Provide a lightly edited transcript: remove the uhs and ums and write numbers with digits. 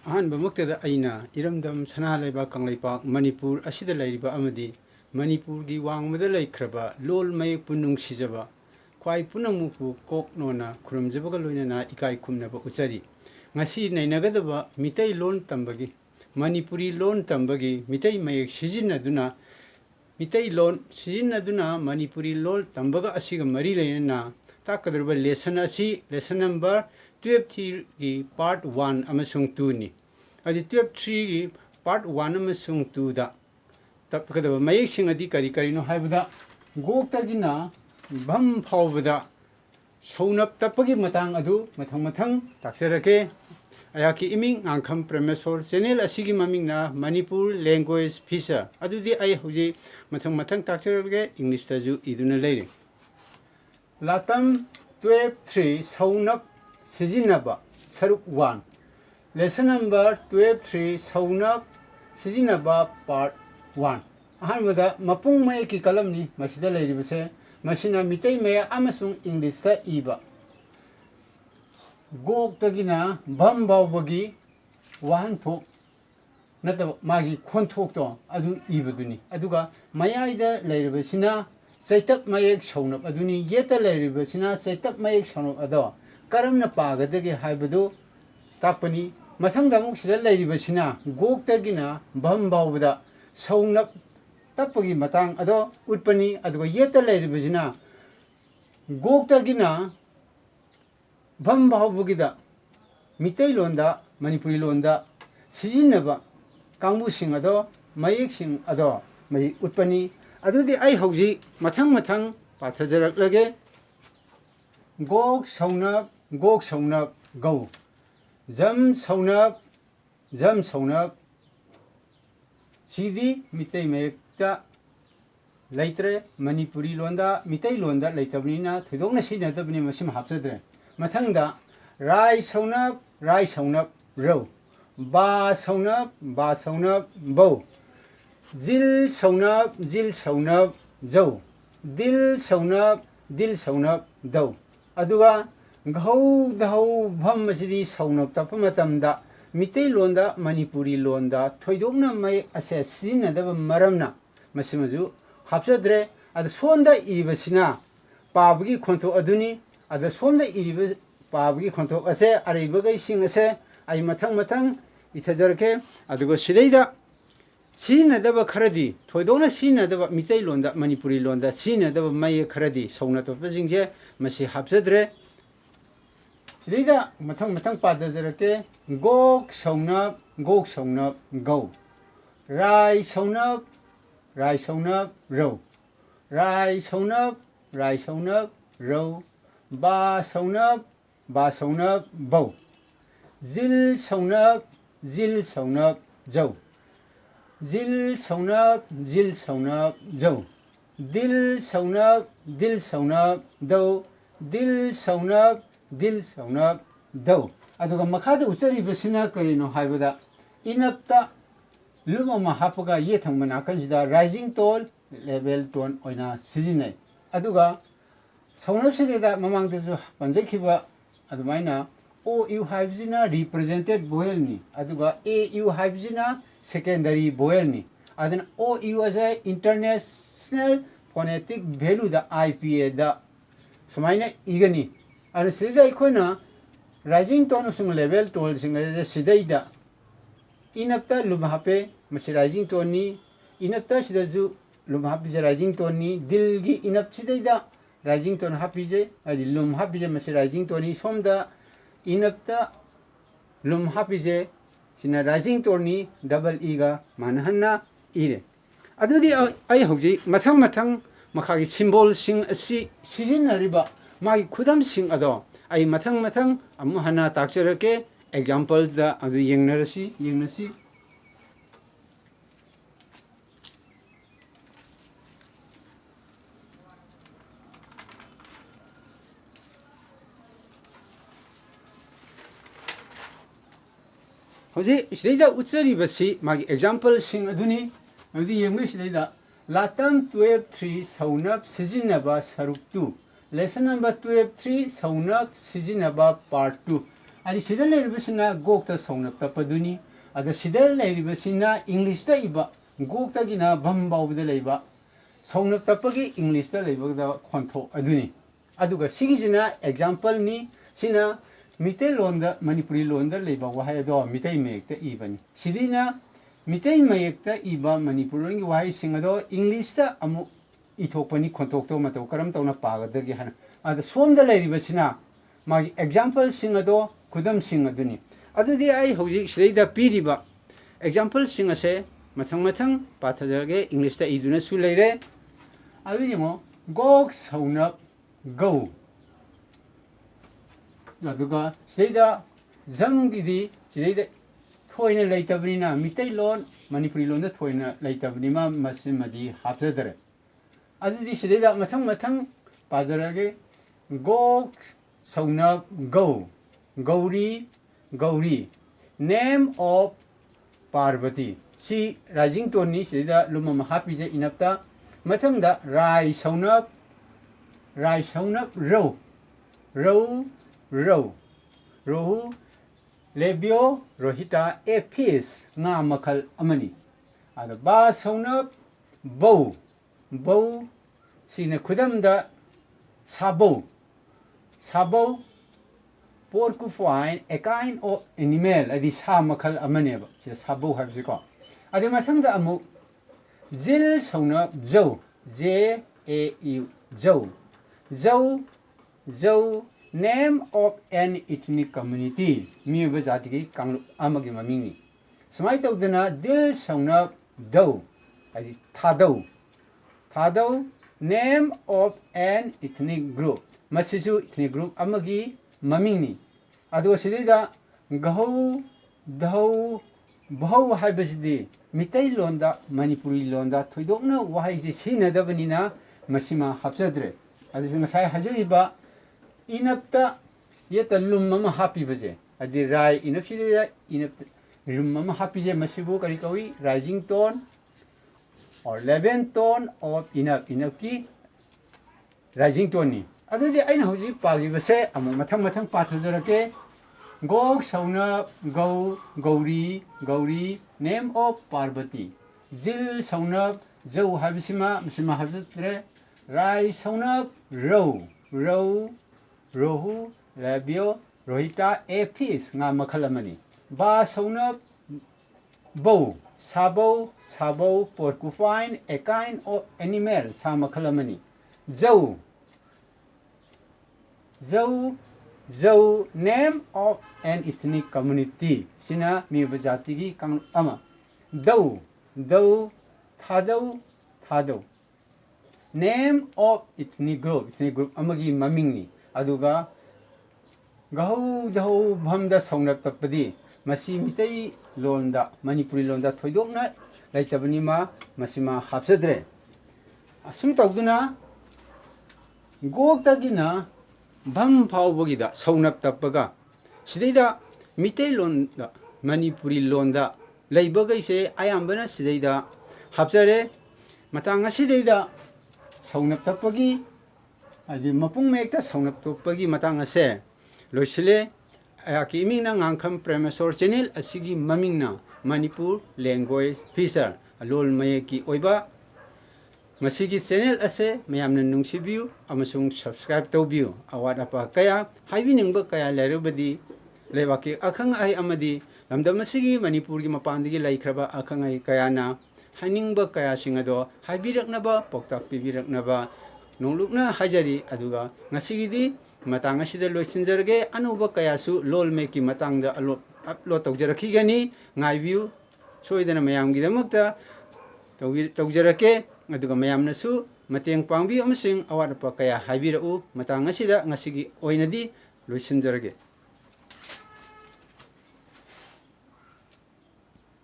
ꯑꯍꯥꯟꯕꯃꯛꯇꯗ ꯑꯩꯅ ꯏꯔꯝꯗꯝ ꯁꯅꯥꯂꯩꯕꯥꯛ ꯀꯪꯂꯩꯄꯥꯛ ꯃꯅꯤꯄꯨꯔ ꯑꯁꯤꯗ ꯂꯩꯔꯤꯕ ꯑꯃꯗꯤ ꯃꯅꯤꯄꯨꯔꯒꯤ ꯋꯥꯡꯃꯗ ꯂꯩꯈ꯭ꯔꯕ ꯂꯣꯜ ꯃꯌꯦꯛꯄꯨ ꯅꯨꯡꯁꯤꯖꯕ ꯈ꯭ꯋꯥꯏ ꯄꯨꯝꯅꯃꯛꯄꯨ ꯀꯣꯛꯅꯣꯅ ꯈꯨꯔꯨꯝꯖꯕꯒ ꯂꯣꯏꯅꯅ ꯏꯀꯥꯏ ꯈꯨꯝꯅꯕ ꯎꯠꯆꯔꯤ ꯉꯁꯤ ꯅꯩꯅꯒꯗꯕ ꯃꯤꯇꯩ ꯂꯣꯟ ꯇꯝꯕꯒꯤ ꯃꯅꯤꯄꯨꯔꯤ ꯂꯣꯟ ꯇꯝꯕꯒꯤ ꯃꯤꯇꯩ ꯃꯌꯦꯛ ꯁꯤꯖꯤꯟꯅꯗꯨꯅ ꯃꯅꯤꯄꯨꯔꯤ ꯂꯣꯟ ꯇꯝꯕꯒ ꯑꯁꯤꯒ ꯃꯔꯤ ꯂꯩꯅꯅ ꯇꯥꯛꯀꯗꯧꯔꯤꯕ ꯂꯦꯁꯟ ꯑꯁꯤ ꯂꯦꯁꯟ ꯅꯝꯕꯔ 12ꯒꯤ ꯄꯥꯔꯠ 1 ꯑꯃꯁꯨꯡ 2ꯅꯤ ꯑꯗꯤ 12ꯒꯤ ꯄꯥꯔꯠ 1 ꯑꯃꯁꯨꯡ 2ꯗ ꯇꯞꯀꯗꯕ ꯃꯌꯦꯛꯁꯤꯡ ꯑꯗꯤ ꯀꯔꯤꯅꯣ ꯍꯥꯏꯕꯗ ꯒꯣꯛꯇꯒꯤꯅ ꯚꯝ ꯐꯥꯎꯕꯗ ꯁꯧꯅꯞ ꯇꯞꯄꯒꯤ ꯃꯇꯥꯡ ꯑꯗꯨ ꯃꯊꯪ ꯇꯥꯛꯆꯔꯛꯀꯦ ꯑꯩꯍꯥꯛꯀꯤ ꯏꯃꯤꯡ ꯉꯥꯡꯈꯝ ꯄ꯭ꯔꯦꯃꯦꯁꯣꯔ ꯆꯦꯅꯦꯜ ꯑꯁꯤꯒꯤ ꯃꯃꯤꯡꯅ ꯃꯅꯤꯄꯨꯔ ꯂꯦꯡꯒ꯭ꯋꯦꯖ ꯐꯤꯆꯔ ꯑꯗꯨꯗꯤ ꯑꯩ ꯍꯧꯖꯤꯛ ꯃꯊꯪ ꯇꯥꯛꯆꯔꯛꯂꯒꯦ ꯏꯪꯂꯤꯁꯇꯁꯨ ꯏꯗꯨꯅ ꯂꯩꯔꯦ ꯂꯥꯇꯝ 12.3 ꯁꯧꯅꯞ ꯁꯤꯖꯤꯟꯅꯕ ꯁꯔꯨꯛ 1 ꯂꯦꯁꯟ ꯅꯝꯕꯔ 12.3 ꯁꯧꯅꯞ ꯁꯤꯖꯤꯟꯅꯕ ꯄꯥꯔꯠ 1 ꯑꯍꯥꯟꯕꯗ ꯃꯄꯨꯡ ꯃꯌꯦꯛꯀꯤ ꯀꯂꯝꯅꯤ ꯃꯁꯤꯗ ꯂꯩꯔꯤꯕꯁꯦ ꯃꯁꯤꯅ ꯃꯤꯇꯩ ꯃꯌꯦꯛ ꯑꯃꯁꯨꯡ ꯏꯪꯂꯤꯁꯇ ꯏꯕ ꯒꯣꯛꯇꯒꯤꯅ ꯚꯝ ꯐꯥꯎꯕꯒꯤ ꯋꯥꯍꯟꯊꯣꯛ ꯅꯠꯇꯕ ꯃꯥꯒꯤ ꯈꯣꯟꯊꯣꯛꯇꯣ ꯑꯗꯨ ꯏꯕꯗꯨꯅꯤ ꯑꯗꯨꯒ ꯃꯌꯥꯏꯗ ꯂꯩꯔꯤꯕꯁꯤꯅ ꯆꯩꯇꯞ ꯃꯌꯦꯛ ꯁꯧꯅꯞ ꯑꯗꯨꯅꯤ ꯌꯦꯠꯇ ꯂꯩꯔꯤꯕꯁꯤꯅ ꯆꯩꯇꯞ ꯃꯌꯦꯛ ꯁꯧꯅꯞ ꯑꯗꯣ ꯀꯔꯝꯅ ꯄꯥꯒꯗꯒꯦ ꯍꯥꯏꯕꯗꯨ ꯇꯥꯛꯄꯅꯤ ꯃꯊꯪꯗ ꯑꯃꯨꯛ ꯁꯤꯗ ꯂꯩꯔꯤꯕꯁꯤꯅ ꯒꯣꯛꯇꯒꯤꯅ ꯚꯝ ꯐꯥꯎꯕꯗ ꯁꯧꯅꯞ ꯇꯞꯄꯒꯤ ꯃꯇꯥꯡ ꯑꯗꯣ ꯎꯠꯄꯅꯤ ꯑꯗꯨꯒ ꯌꯦꯠꯇ ꯂꯩꯔꯤꯕꯁꯤꯅ ꯒꯣꯛꯇꯒꯤꯅ ꯚꯝ ꯐꯥꯎꯕꯒꯤꯗ ꯃꯤꯇꯩꯂꯣꯟꯗ ꯃꯅꯤꯄꯨꯔꯤ ꯂꯣꯟꯗ ꯁꯤꯖꯤꯟꯅꯕ ꯀꯥꯡꯕꯨꯁꯤꯡ ꯑꯗꯣ ꯃꯌꯦꯛꯁꯤꯡ ꯑꯗꯣ ꯃꯌꯦꯛ ꯎꯠꯄꯅꯤ ꯑꯗꯨꯗꯤ ꯑꯩ ꯍꯧꯖꯤꯛ ꯃꯊꯪ ꯄꯥꯊꯖꯔꯛꯂꯒꯦ ꯒꯣꯛ ꯁꯧꯅꯞ ꯒꯧ ꯖꯝ ꯁꯧꯅꯞ ꯁꯤꯗꯤ ꯃꯤꯇꯩ ꯃꯌꯦꯛꯇ ꯂꯩꯇ꯭ꯔꯦ ꯃꯅꯤꯄꯨꯔꯤ ꯂꯣꯟꯗ ꯃꯤꯇꯩꯂꯣꯟꯗ ꯂꯩꯇꯕꯅꯤꯅ ꯊꯣꯏꯗꯣꯛꯅ ꯁꯤꯖꯤꯟꯅꯗꯕꯅꯤ ꯃꯁꯤꯃ ꯍꯥꯞꯆꯗ꯭ꯔꯦ ꯃꯊꯪꯗ ꯔꯥꯏ ꯁꯧꯅꯞ ꯔꯧ ꯕꯥ ꯁꯧꯅꯞ ꯕꯧ ꯖꯤꯜ ꯁꯧꯅꯞ ꯖꯧ ꯗꯤꯜ ꯁꯧꯅꯞ ꯗꯧ ꯑꯗꯨꯒ ꯘꯧ ꯙꯧ ꯚꯝ ꯑꯁꯤꯗꯤ ꯁꯧꯅꯞ ꯇꯞꯄ ꯃꯇꯝꯗ ꯃꯤꯇꯩꯂꯣꯟꯗ ꯃꯅꯤꯄꯨꯔꯤ ꯂꯣꯟꯗ ꯊꯣꯏꯗꯣꯛꯅ ꯃꯌꯦꯛ ꯑꯁꯦ ꯁꯤꯖꯤꯟꯅꯗꯕ ꯃꯔꯝꯅ ꯃꯁꯤꯃꯁꯨ ꯍꯥꯞꯆꯗ꯭ꯔꯦ ꯑꯗ ꯁꯣꯝꯗ ꯏꯔꯤꯕꯁꯤꯅ ꯄꯥꯕꯒꯤ ꯈꯣꯟꯊꯣꯛ ꯑꯗꯨꯅꯤ ꯑꯗ ꯁꯣꯝꯗ ꯏꯔꯤꯕ ꯄꯥꯕꯒꯤ ꯈꯣꯟꯊꯣꯛ ꯑꯁꯦ ꯑꯔꯩꯕꯈꯩꯁꯤꯡ ꯑꯁꯦ ꯑꯩ ꯃꯊꯪ ꯏꯊꯖꯔꯛꯀꯦ ꯑꯗꯨꯒ ꯁꯤꯗꯩꯗ ꯁꯤꯖꯤꯟꯅꯗꯕ ꯈꯔꯗꯤ ꯊꯣꯏꯗꯣꯛꯅ ꯁꯤꯖꯤꯟꯅꯗꯕ ꯃꯤꯇꯩꯂꯣꯟꯗ ꯃꯅꯤꯄꯨꯔꯤ ꯂꯣꯟꯗ ꯁꯤꯖꯤꯟꯅꯗꯕ ꯃꯌꯦꯛ ꯈꯔꯗꯤ ꯁꯧꯅ ꯇꯞꯄꯁꯤꯡꯁꯦ ꯃꯁꯤ ꯍꯥꯞꯆꯗ꯭ꯔꯦ ꯁꯤꯗꯩꯗ ꯃꯊꯪ ꯄꯥꯗꯖꯔꯛꯀꯦ ꯒꯣꯛ ꯁꯧꯅꯞ ꯒꯧ ꯔꯥꯏ ꯁꯧꯅꯞ ꯔꯧ ꯔꯥꯏ ꯁꯧꯅꯞ ꯔꯧ ꯕꯥ ꯁꯧꯅꯞ ꯕꯧ ꯖꯤꯜ ꯁꯧꯅꯞ ꯖꯧ ꯖꯤꯜ सौनक जौ दिल सौनक दौ दिल सौनक दौ अदुगा मखादा उच्चरिबसिना करिनो हाइबदा इनप्ता लुम अमा हापगा ये थंग नाकनसिदा राइजिंग टोन लेवल टोन ओइना सिजिनै अदुगा सौनकसिदा ममांगदसु पंजखिबा अदुमाइना ओ यू हाइबजिना रिप्रेजेंटेड वोयेलनी अदुगा ए यू हाइबजिना secondary vowel ni adana o u as a international phonetic value da IPA da sumaina igani ana sida ikhoina rising tone sung level tone sing da sidai da inapta lum hape masi rising tone ni inapta sida ju lum hape je rising tone ni dil gi inap sidai da rising tone hape je ali lum hape je masi rising tone ni somda inapta lum hape je Cina rising Tony double Eega मानहन्ना इरे अदुदी I हौजी मथंग मखागी symbol सिंग असि सिजिनरिबा मागी खुदम सिंग अदो आई मथंग अमु हना ताक्चरके examples दा अदु येंगनसी होजे सिदैदा उच्चरिबसी मागी example सिंग अदुनी अदु येंगमे सिदैदा लातम 12.3 सौनप सिजिनबा सरुक 2 lesson number 12.3 सौनप सिजिनबा part 2 ꯑꯗꯤ ꯁꯤꯗ ꯂꯩꯔꯤꯕꯁꯤꯅ ꯒꯣꯛꯇ ꯁꯧꯅꯞ ꯇꯞꯄꯗꯨꯅꯤ ꯑꯗ ꯁꯤꯗ ꯂꯩꯔꯤꯕꯁꯤꯅ ꯏꯪꯂꯤꯁꯇ 이바 ꯒꯣꯛꯇꯒꯤꯅ ꯚꯝ ꯐꯥꯎꯕꯗ ꯂꯩꯕ ꯁꯧꯅꯞ ꯇꯞꯄꯒꯤ ꯏꯪꯂꯤꯁꯇ ꯂꯩꯕꯗ ꯈꯣꯟꯊꯣꯛ ꯑꯗꯨꯅꯤ ꯑꯗꯨꯒ ꯁꯤꯒꯤꯁꯤꯅ ꯑꯦꯛꯖꯥꯝꯄꯜꯅꯤ ꯁꯤꯅ ꯃꯤꯇꯩꯂꯣꯟꯗ ꯃꯅꯤꯄꯨꯔꯤ ꯂꯣꯟꯗ ꯂꯩꯕ ꯋꯥꯍꯩ ꯑꯗꯣ ꯃꯤꯇꯩ ꯃꯌꯦꯛꯇ ꯏꯕꯅꯤ 시디나 미테이 마역다 이바 마니푸르는 와이 싱어도 잉글리시다 아무 이톡번이 콘톡도 마도 그럼 또나 빠가되게 하는 아다 수험들 내리버시나 마기 example 싱어도 그다음 싱어드니 아드디 아이 호직 시레이다 비리바 example 싱어세 마탕 빠타저게 잉글리시다 이두나 술레레 아드니 뭐 곡 서운업 go 아두가 시레이다 정기디 시레이다 थोइने लैतबनिना मितै लोन मणिपुरी लोन द थोइने लैतबनिमा मसिमदि हापजदरे अदुदि सिदैदा मथंग मथंग पाजरगे गो सौना गौ गौरी गौरी नेम ऑफ पार्वती सी राइजिंग टोनी सिदैदा लुमम हापिजे इनप्ता मथंगदा राय सौनप रौ रौ रौ rohu Labeo rohita a fish nga मखल अमनी आदा बा सौनप बौ बौ सिने खुदमदा साबौ साबौ porcupine a kind of animal adi sa मखल अमने बा सिदा साबौ हाबसे को आदि मथंगदा अमु जिल सौनप जौ जे ए यू जौ जौ जौ name of an ethnic community मियब जातिगी कांगलु अमगी ममिंगनी समाय तौदना दिल सौनप दौ आदि थादौ थादौ name of an ethnic group मसिसु ethnic group अमगी ममिंगनी अदो सिदिदा गहौ दहौ बहु हाइबसिदि मितै लोंदा मणिपुरी लोंदा थोइदोकना वाहाइजे सिनदबनिना मसिमा हापजद्रे अदि ngसाय हाजिबा इनप्ता ये तल्लुम मम हापी बजे अदि राय इनफिदा इनप रुम मम हापी जे मसिबु करी कवी राइजिंग टोन और 11 टोन ऑफ इनप की राइजिंग टोन नि अदि आइन हौजी पागी बसे अमु मथंग मथंग पाथजरके गोग सौनप गौ गौरी गौरी नेम ऑफ पार्वती जिल सौनप जौ हाबिसिमा मसिमा हाबजत्रे राय सौनप रौ रौ rohu Labeo rohita a fish nga मखल अमनी बा सौनप बौ साबौ साबौ porcupine a kind of animal सा मखल अमनी जौ जौ जौ name of an ethnic community सिना मिब जातिगी कांग अमा दौ दौ थादौ थादौ name of ethnic group अमगी ममिंगनी अदुगा गहौ दहौ भमदा सौनप तपदी मसी मितै लोंदा मणिपुरी लोंदा थोइदोकना लैतबनिमा मसिमा हापसद्रे असुम तौदुना गोक्तगिना भम फावबगिदा सौनप तपगा सिदैदा मितै लोंदा मणिपुरी लोंदा लैबगैसे आयामबना सिदैदा हापजरे मतंग सिदैदा सौनप तपगी अदि मपुंग मेक्ता सौनप तपगी मतंग से लोइसले आकी इमिंगना ngankham premasor channel asigi mamingna manipur language feature alol mayeki oiba masigi channel ase mayamna nungsibiu amasung subscribe tawbiu awat apa kaya haibiningba kaya lerubadi lebaki akhang ai amadi lamdam masigi manipur gi mapandigi laikhraba akhang ai kayana hainingba kaya singado haibiraknaba poktak pibiraknaba nonglukna hajari aduga ngasigidi matang asida loisinjarge anuba kayasu lol meki matangda upload tawjarakigani ngaibiu soidana mayamgi damakta tawjarake aduga mayamnasu mateng pangbi amasing awat apa kaya haibirau matang asida ngasigi oinadi loisinjarage